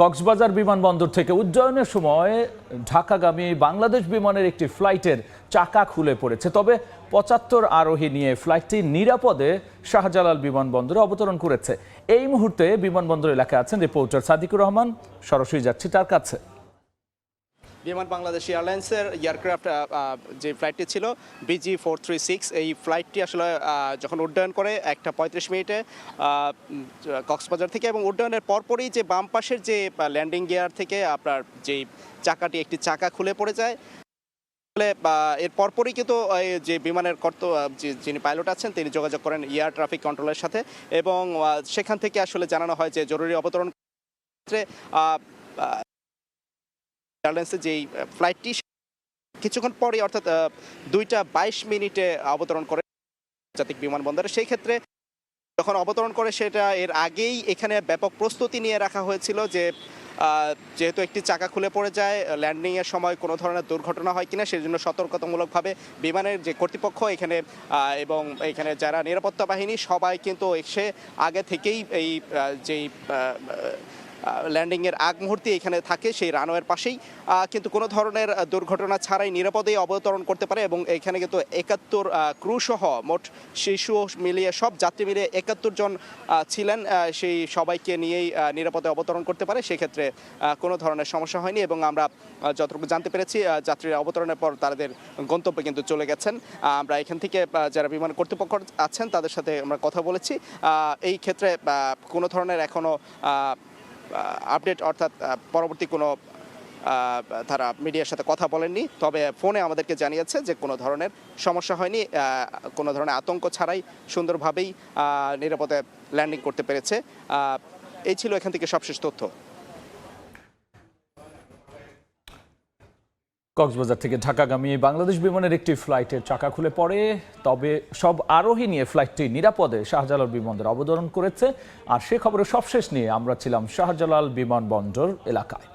কক্সবাজার বিমানবন্দর থেকে উড্ডয়নের সময় ঢাকাগামী বাংলাদেশ বিমানের একটি ফ্লাইটের চাকা খুলে পড়েছে। তবে ৭৫ আরোহী নিয়ে ফ্লাইটটি নিরাপদে শাহজালাল বিমানবন্দরে অবতরণ করেছে। এই মুহূর্তে বিমানবন্দর এলাকায় আছেন রিপোর্টার সাদিকুর রহমান। সরাসরি যাচ্ছি তার কাছে। বিমান বাংলাদেশ এয়ারলাইন্সের এয়ারক্রাফট যে ফ্লাইটটি ছিল BG436, এই ফ্লাইটটি আসলে যখন উড্ডয়ন করে 1:35 মিনিটে কক্সবাজার থেকে, এবং উড্ডয়নের পরপরই যে বাম পাশের যে ল্যান্ডিং গিয়ার থেকে আপনার যেই চাকাটি, একটি চাকা খুলে পড়ে যায়। এর পরপরই কিন্তু যে বিমানের যিনি পাইলট আছেন তিনি যোগাযোগ করেন এয়ার ট্রাফিক কন্ট্রোলের সাথে, এবং সেখান থেকে আসলে জানানো হয় যে জরুরি অবতরণ ক্ষেত্রে এয়ারলাইন্সের যেই ফ্লাইটটি কিছুক্ষণ পরে অর্থাৎ 2:22 মিনিটে অবতরণ করে আন্তর্জাতিক বিমানবন্দরে। সেই ক্ষেত্রে যখন অবতরণ করে সেটা এর আগেই এখানে ব্যাপক প্রস্তুতি নিয়ে রাখা হয়েছিল যে যেহেতু একটি চাকা খুলে পড়ে যায়, ল্যান্ডিংয়ের সময় কোনো ধরনের দুর্ঘটনা হয় কিনা সেই জন্য সতর্কতামূলকভাবে বিমানের যে কর্তৃপক্ষ এখানে এবং এখানে যারা নিরাপত্তা বাহিনী সবাই কিন্তু এসে আগে থেকেই এই যেই ল্যান্ডিংয়ের আগ মুহূর্তে এখানে থাকে সেই রানওয়ের পাশেই, কিন্তু কোনো ধরনের দুর্ঘটনা ছাড়াই নিরাপদেই অবতরণ করতে পারে। এবং এখানে কিন্তু 71 ক্রু সহ মোট শিশু মিলিয়ে সব যাত্রী মিলিয়ে 71 জন ছিলেন, সেই সবাইকে নিয়েই নিরাপদে অবতরণ করতে পারে। সেক্ষেত্রে কোনো ধরনের সমস্যা হয়নি, এবং আমরা যতটুকু জানতে পেরেছি যাত্রীরা অবতরণের পর তাদের গন্তব্যে কিন্তু চলে গেছেন। আমরা এখান থেকে যারা বিমান কর্তৃপক্ষ আছেন তাদের সাথে আমরা কথা বলেছি। এই ক্ষেত্রে কোনো ধরনের এখনও আপডেট অর্থাৎ পরবর্তী কোনো তারা মিডিয়ার সাথে কথা বলেননি, তবে ফোনে আমাদেরকে জানিয়েছে যে কোনো ধরনের সমস্যা হয়নি, কোনো ধরনের আতঙ্ক ছাড়াই সুন্দরভাবেই নিরাপদে ল্যান্ডিং করতে পেরেছে। এই ছিল এখান থেকে সবশেষ তথ্য। কক্সবাজার থেকে ঢাকাগামী বাংলাদেশ বিমানের একটি ফ্লাইটের চাকা খুলে পড়ে, তবে সব আরোহী নিয়ে ফ্লাইটটি নিরাপদে শাহজালাল বিমানবন্দরে অবতরণ করেছে। আর সে খবরের সবশেষ নিয়ে আমরা ছিলাম শাহজালাল বিমানবন্দর এলাকায়।